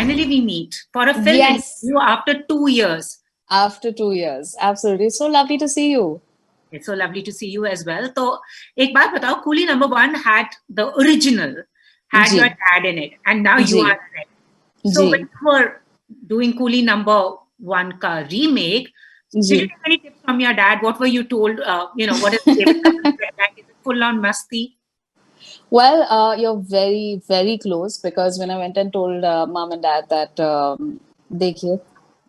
finally we meet for a film Yes, interview after 2 years. after 2 years. Absolutely. So lovely to see you. It's so lovely to see you as well. So, एक बात बताओ, Coolie #1 had the original, had your Ji, dad in it, and now you are ji, in it. So when ji, you were doing Coolie #1 ka remake, did you ji. take any tips from your dad? What were you told? What is David Dhawan like? Is it full on masti? Well, you're very, very close because when I went and told mom and dad that देखिए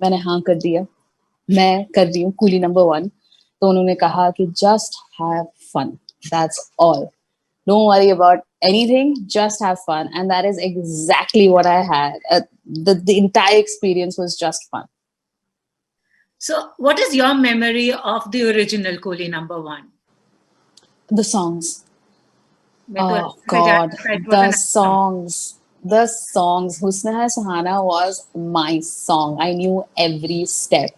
मैंने हाँ कर दिया मैं कर रही हूँ coolie number 1 तो उन्होंने कहा कि just have fun, that's all, don't worry about anything, just have fun, and that is exactly what I had. The entire experience was just fun. So, what is your memory of the original Coolie #1? The songs. Because Oh God, it was the an song. songs. The songs. Husna Hai Suhana was my song. I knew every step.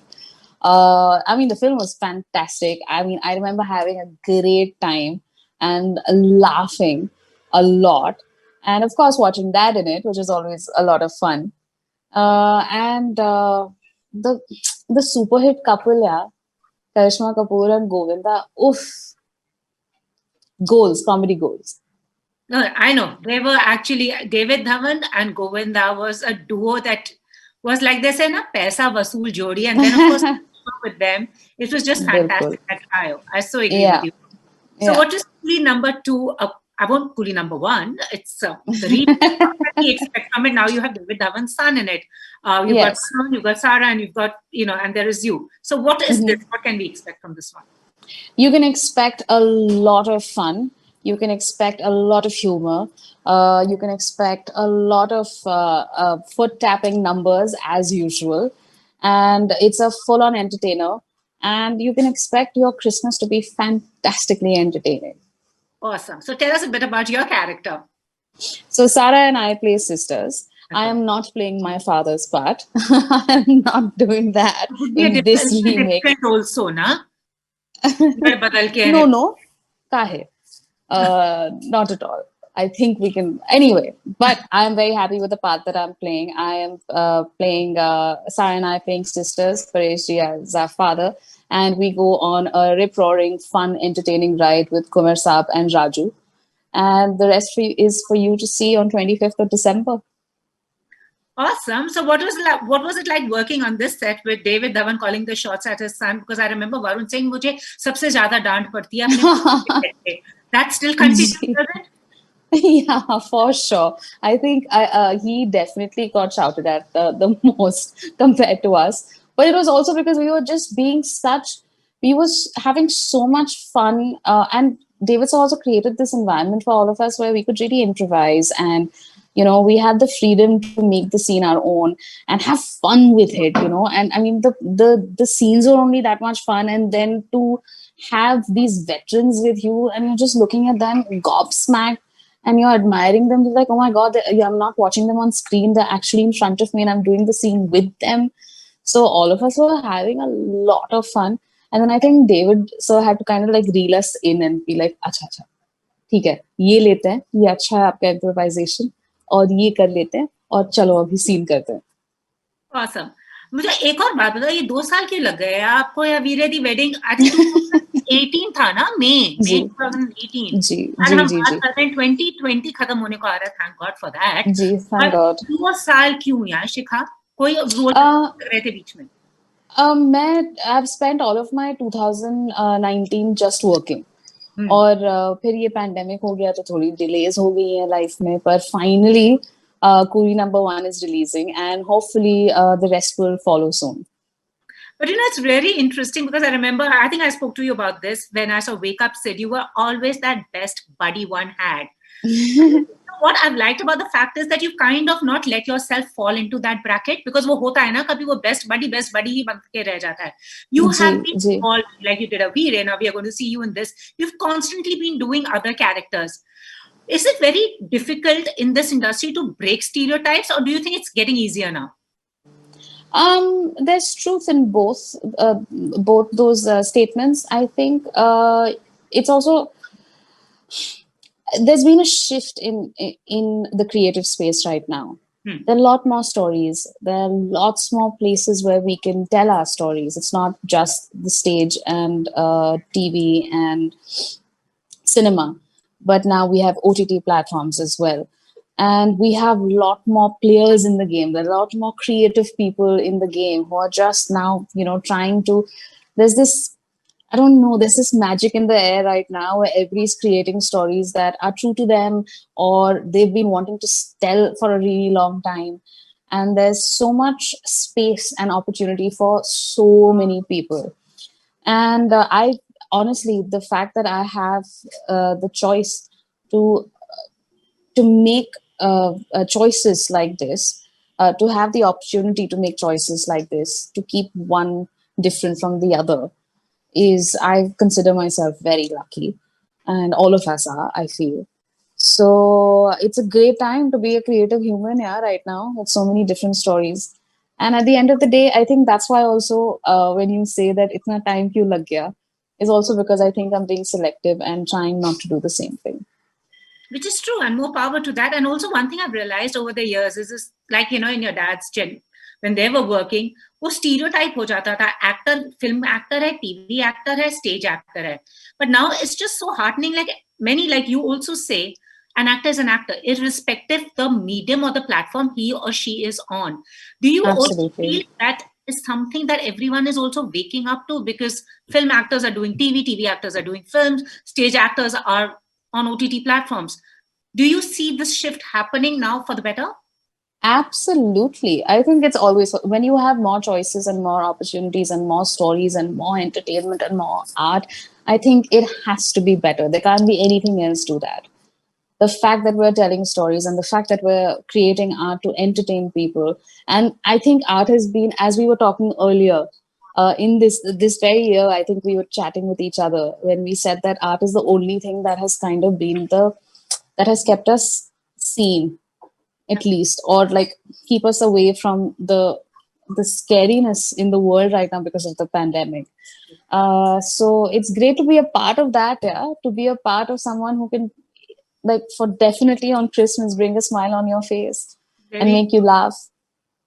I mean, the film was fantastic. I mean, I remember having a great time and laughing a lot. And of course, watching that in it, which is always a lot of fun. And the the super hit couple, yeah, Karishma Kapoor and Govinda, oof, goals, comedy goals. No, I know. They were actually David Dhawan and Govinda was a duo that was like they say, na paisa vasool jodi. And then of course with them, it was just Bilkul. fantastic. That I so agree with Yeah, you. So yeah. what is Coolie #2? I won't Coolie #1. It's the remake. What can we expect from it? Now you have David Dhawan's son in it. You've got Yes. Varun, you've got Sara, and you've got and there is you. So what is this? Mhm. What can we expect from this one? You can expect a lot of fun. You can expect a lot of humor. You can expect a lot of foot tapping numbers as usual. And it's a full on entertainer. And you can expect your Christmas to be fantastically entertaining. Awesome. So tell us a bit about your character. So, Sarah and I play sisters. I Okay. am not playing my father's part. I'm not doing that It would be in this a remake. different also, na? बदल के No, है. no. Kahe. Not at all. I think we can anyway. But I'm very happy with the part that I'm playing. I am playing Sarah and I playing sisters. Paresh ji as our father, and we go on a rip roaring, fun, entertaining ride with Kumar Saab and Raju. And the rest is for you to see on 25th of December. Awesome. So what was it like working on this set with David Dhawan calling the shots at his son? Because I remember Varun saying, "मुझे सबसे ज़्यादा डांट पड़ती है अपने set पे." That still continues, does it? Yeah, for sure. I think he definitely got shouted at the most compared to us. But it was also because we were just being we was having so much fun. And David's also created this environment for all of us where we could really improvise and, we had the freedom to make the scene our own and have fun with it. And I mean, the scenes were only that much fun. And then to have these veterans with you and you're just looking at them gobsmacked and you're admiring them. You're like, oh my God, I'm not watching them on screen. They're actually in front of me and I'm doing the scene with them. So all of us were having a lot of fun. And then I think David sir had to kind of like reel us in and be like, अच्छा अच्छा ठीक है ये लेते हैं ये अच्छा है आपका improvisation और ये कर लेते हैं और चलो अभी सीन करते हैं. Awesome. मुझे एक और बात बताओ, ये 2 साल क्यों लग गए आपको या वीरे दी वेडिंग? आई थिंक 2018 था ना, मई जी 2018, जी एंड जी हम जी बात जी कर रहे हैं 2020 खत्म होने को आ रहा है. Thank God for that. जी thank बट God. 2 साल क्यों यार शिखा? कोई रोल Uh, कर रहे थे बीच में? I've spent all of my 2019 just working. हम्म. और फिर ये पैंडेमिक हो गया तो थोड़ी डिलेज हो गई है लाइफ में पर finally coolie #1 is releasing and hopefully the rest will follow soon. But it's very interesting because I remember, I think I spoke to you about this when I saw Wake Up Sid. You were always that best buddy one had. What I've liked about the fact is that you kind of not let yourself fall into that bracket because वो होता है ना कभी वो best buddy ही बन के रह जाता है. You ji have been ji involved, like you did a Veer, now we are going to see you in this. You've constantly been doing other characters. Is it very difficult in this industry to break stereotypes, or do you think it's getting easier now? There's truth in both those statements. I think it's also there's been a shift in the creative space right now. Hmm. There are a lot more stories. There are lots more places where we can tell our stories. It's not just the stage and TV and cinema, but now we have OTT platforms as well. And we have a lot more players in the game. There are a lot more creative people in the game who are just now, trying to. There's this, I don't know, there's this magic in the air right now where everybody's creating stories that are true to them or they've been wanting to tell for a really long time. And there's so much space and opportunity for so many people. And I honestly, the fact that I have the choice to make choices like this, to have the opportunity to make choices like this, to keep one different from the other, is I consider myself very lucky, and all of us are, I feel. So it's a great time to be a creative human, yeah, right now with so many different stories. And at the end of the day, I think that's why also when you say that itna time kyun lag gaya, is also because I think I'm being selective and trying not to do the same thing. Which is true, and more power to that. And also, one thing I've realized over the years is this, like, in your dad's gen, when they were working, वो stereotype हो जाता था, actor, film actor है, TV actor है, stage actor है. But now it's just so heartening, like many, like you also say, an actor is an actor, irrespective the medium or the platform he or she is on. Do you also feel Absolutely. that is something that everyone is also waking up to? Because film actors are doing TV actors are doing films, stage actors are on OTT platforms. Do you see this shift happening now for the better? Absolutely. I think it's always when you have more choices and more opportunities and more stories and more entertainment and more art, I think it has to be better. There can't be anything else to that. The fact that we're telling stories and the fact that we're creating art to entertain people. And I think art has been, as we were talking earlier, in this very year, I think we were chatting with each other when we said that art is the only thing that has kind of been the that has kept us seen, at least, or like keep us away from the scariness in the world right now because of the pandemic. So it's great to be a part of that, yeah, to be a part of someone who can, like, for definitely on Christmas, bring a smile on your face and Very. make you laugh.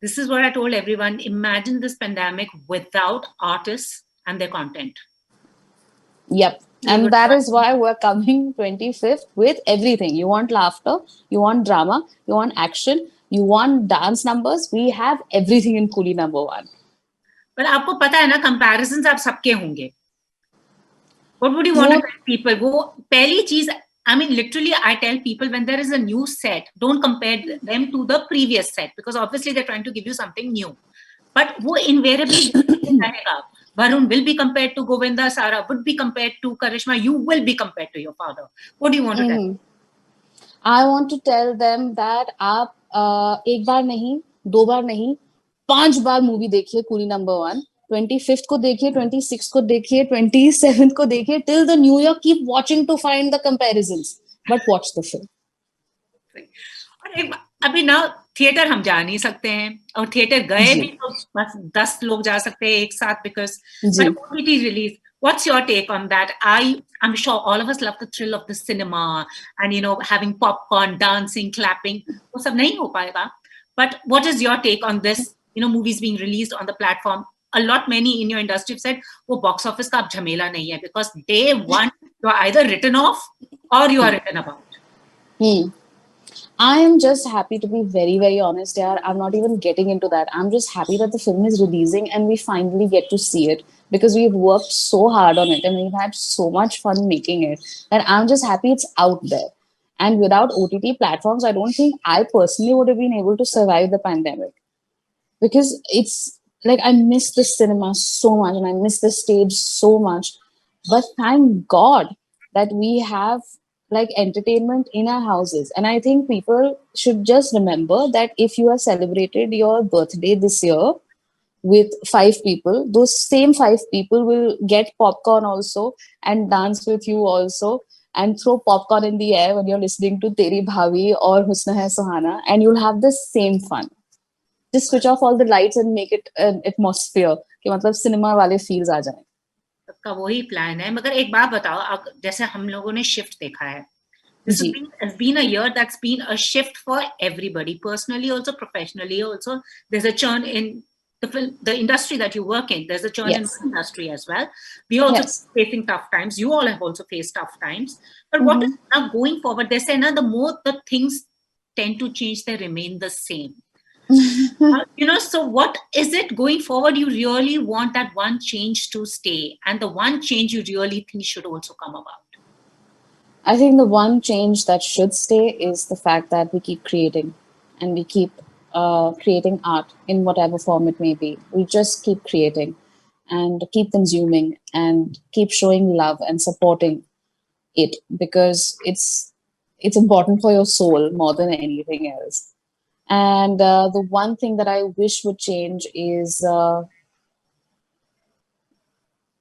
This is what I told everyone. Imagine this pandemic without artists and their content. Yep. We And would that is why we're coming 25th with everything. You want laughter, you want drama, you want action, you want dance numbers. We have everything in Coolie No.1. पर आपको पता है ना comparisons आप सबके होंगे. What would you want to वो tell people? वो पहली चीज, I mean, literally, I tell people when there is a new set, don't compare them to the previous set because obviously they're trying to give you something new. But वो invariably रहेगा. Varun will be compared to Govinda, Sara would be compared to Karishma, you will be compared to your father. What do you want to tell? Mhm. I want to tell them that आप एक बार नहीं, दो बार नहीं, 5 बार movie देखिए coolie No.1. 25th को देखिए, 26th को देखिए, 27th को देखिए, till the new year. Keep watching to find the comparisons, but watch the film. और एक अभी ना थिएटर हम जा नहीं सकते हैं और थिएटर गए भी जी, तो बस 10 लोग जा सकते हैं एक साथ बिकॉज बट जी. OTT release what's your take on that? I'm sure all of us love the thrill of the cinema and having popcorn, dancing, clapping. वो सब नहीं हो पाएगा. But what is your take on this? Movies being released on the platform. A lot many in your industry have said वो box office का अब झमेला नहीं है because day one you are either written off or you are written about. Hmm. I am just happy to be very, very honest here. I'm not even getting into that. I'm just happy that the film is releasing and we finally get to see it because we've worked so hard on it and we've had so much fun making it that I'm just happy it's out there. And without OTT platforms, I don't think I personally would have been able to survive the pandemic because it's like I miss the cinema so much and I miss the stage so much. But thank God that we have like entertainment in our houses. And I think people should just remember that if you have celebrated your birthday this year with 5 people, those same 5 people will get popcorn also and dance with you also and throw popcorn in the air when you're listening to Teri Bhavi or Husna Hai Suhana, and you'll have the same fun. Just switch off all the lights and make it an atmosphere कि मतलब cinema वाले feels आ जाए. का वही plan है. मगर एक बात बताओ, जैसे हम लोगों ने शिफ्ट देखा है This ji. has been a year that's been a shift for everybody, personally also, professionally also. There's a churn in the industry that you work in. There's a churn in Yes. my industry as well. We are also Yes. facing tough times. You all have also faced tough times. But what is Mm-hmm. now going forward? They say now the more the things tend to change, they remain the same. So what is it going forward? You really want that one change to stay, and the one change you really think should also come about. I think the one change that should stay is the fact that we keep creating and we keep creating art in whatever form it may be. We just keep creating and keep consuming and keep showing love and supporting it because it's important for your soul more than anything else. And the one thing that I wish would change is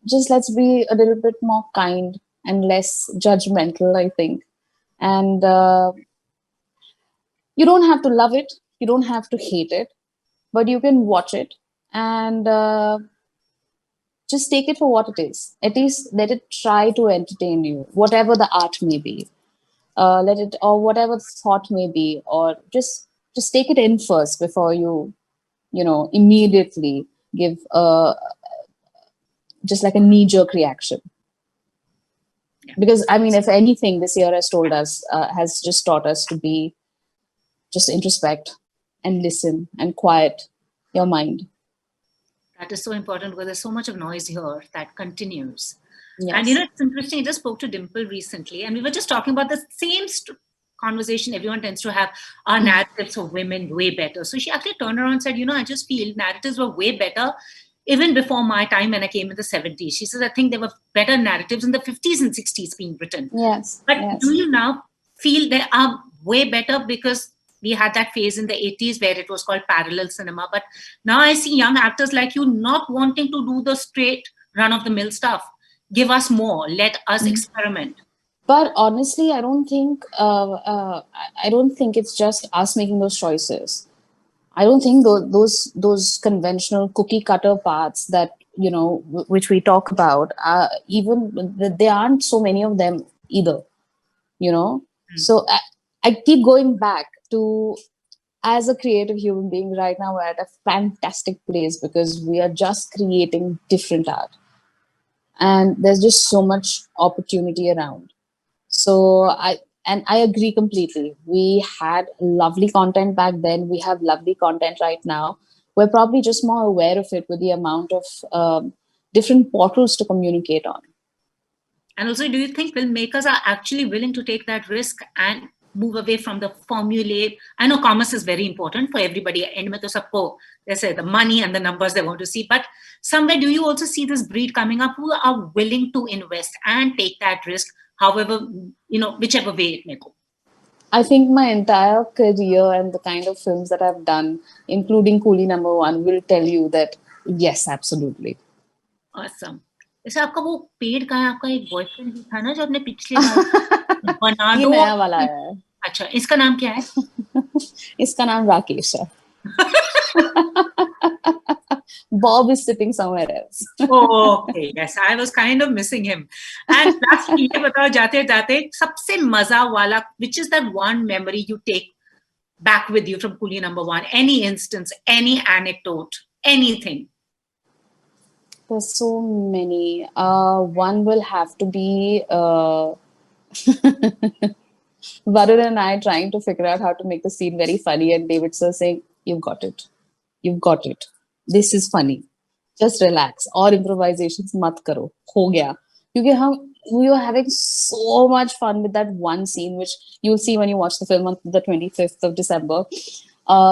just let's be a little bit more kind and less judgmental, I think. And you don't have to love it, you don't have to hate it, but you can watch it and just take it for what it is. At least let it try to entertain you, whatever the art may be. Let it, or whatever the thought may be, or just take it in first before you immediately give just like a knee jerk reaction. Because I mean, if anything, this year has told us, has just taught us to be just introspect and listen and quiet your mind. That is so important because there's so much of noise here that continues. And Yes. it's interesting. I just spoke to Dimple recently, and we were just talking about the same conversation everyone tends to have. Our narratives of women way better. So she actually turned around and said, I just feel narratives were way better even before my time when I came in the 70s. She says, I think there were better narratives in the 50s and 60s being written. Yes. But do Yes. you now feel they are way better because we had that phase in the 80s where it was called parallel cinema? But now I see young actors like you not wanting to do the straight run of the mill stuff. Give us more. Let us experiment. But honestly, I don't think it's just us making those choices. I don't think those conventional cookie cutter paths that which we talk about, even there aren't so many of them either. So I keep going back to, as a creative human being, right now we're at a fantastic place because we are just creating different art, and there's just so much opportunity around. So I agree completely. We had lovely content back then. We have lovely content right now. We're probably just more aware of it with the amount of different portals to communicate on. And also, do you think filmmakers are actually willing to take that risk and move away from the formulae? I know commerce is very important for everybody. They say the money and the numbers they want to see. But somewhere, do you also see this breed coming up who are willing to invest and take that risk, however, whichever way it may go? I think my entire career and the kind of films that I've done, including Coolie No.1, will tell you that yes, absolutely. Awesome. जैसे आपका वो पेड़ का है, आपका एक boyfriend भी था ना जो आपने पिछले बार बना ये दो। नया वाला है। अच्छा, इसका नाम क्या है? इसका नाम राकेश है। Bob is sitting somewhere else. Okay, yes, I was kind of missing him. And lastly, ये बताओ जाते जाते सबसे मजा वाला, which is that one memory you take back with you from Coolie No.1? Any instance, any anecdote, anything? There's so many. One will have to be Varun and I trying to figure out how to make the scene very funny, and David sir saying, "You've got it. You've got it. This is funny. Just relax. और improvisations मत करो. हो गया." क्योंकि we were having so much fun with that one scene, which you'll see when you watch the film on the 25th of December.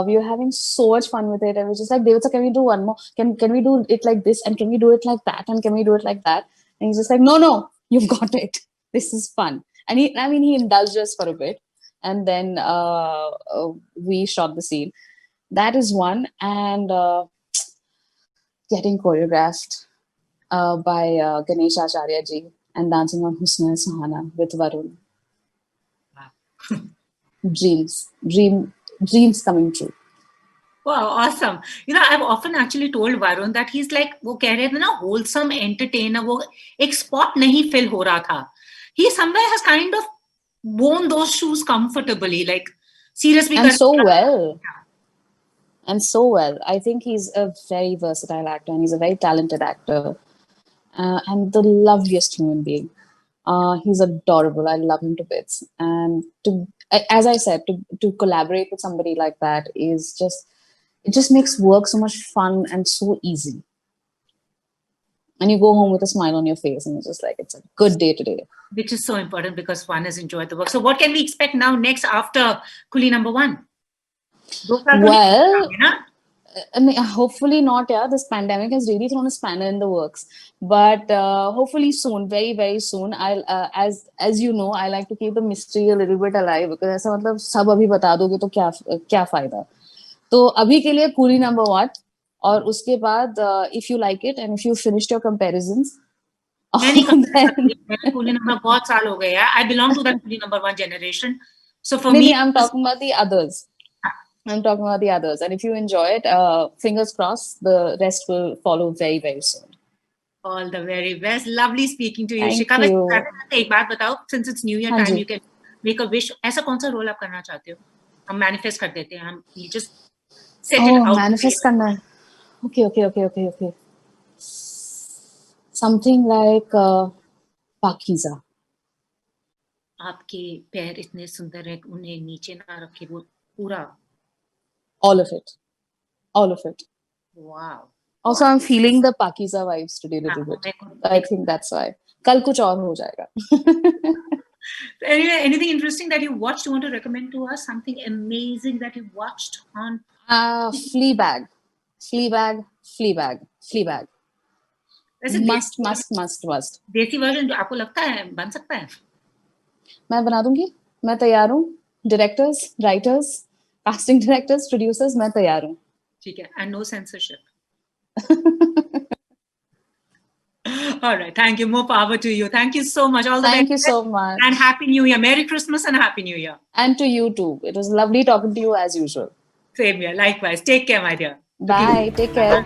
We were having so much fun with it. I was just like, David, sir, can we do one more? Can we do it like this? And can we do it like that? And can we do it like that? And he's just like, no, you've got it. This is fun. And he indulged us for a bit. And then we shot the scene. That is one. And getting choreographed by Ganesh Acharya ji and dancing on Husna Suhana with Varun. Wow. Dreams coming true. Wow, awesome. I've often actually told Varun that he's like, वो कह रहे थे ना, wholesome entertainer, वो एक spot नहीं fill हो रहा था. He somewhere has kind of worn those shoes comfortably, like seriously. And so well. And so well. I think he's a very versatile actor and he's a very talented actor and the loveliest human being. He's adorable. I love him to bits. And as I said, to collaborate with somebody like that is just, it just makes work so much fun and so easy. And you go home with a smile on your face and it's just like, it's a good day today. Which is so important because one has enjoyed the work. So what can we expect now next after Coolie No.1? Well, I mean, hopefully not. Yeah, this pandemic has really thrown a spanner in the works, but hopefully soon, very very soon. I'll as you know, I like to keep the mystery a little bit alive because ऐसा मतलब सब अभी बता दोगे तो क्या फायदा? तो अभी के लिए Coolie No.1 और उसके बाद if you like it and if you finished your comparisons. Coolie No. बहुत साल हो गए यार. I belong to that Coolie No.1 generation. So for me, I'm talking about the others. I'm talking about the others. And if you enjoy it, fingers crossed, the rest will follow very, very soon. All the very best. Lovely speaking to you, Thank Shikha. you. एक बात बताओ, since it's New Year time, you can make a wish. ऐसा कौन सा role आप करना चाहते हो? हम manifest कर देते हैं. हम just set it out. Manifest करना. Okay. Something like Pakiza. आपके पैर इतने सुंदर हैं, उन्हें नीचे ना रखे, वो पूरा. All of it. Wow. Also, I'm feeling the Pakiza vibes today a little bit. I think that's why. Kal kuch aur ho jayega. Anyway, anything interesting that you watched you want to recommend to us? Something amazing that you watched on? Fleabag. Must. देसी version आपको लगता है बन सकता है? मैं बना दूंगी. मैं तैयार हूँ. Directors, writers, casting directors, producers, मैं तैयार हूँ. ठीक है. And no censorship. All right. Thank you. More power to you. Thank you so much. All the best. Thank you so much. And Happy New Year. Merry Christmas and Happy New Year. And to you too. It was lovely talking to you as usual. Same here. Likewise. Take care, my dear. Bye. Take care.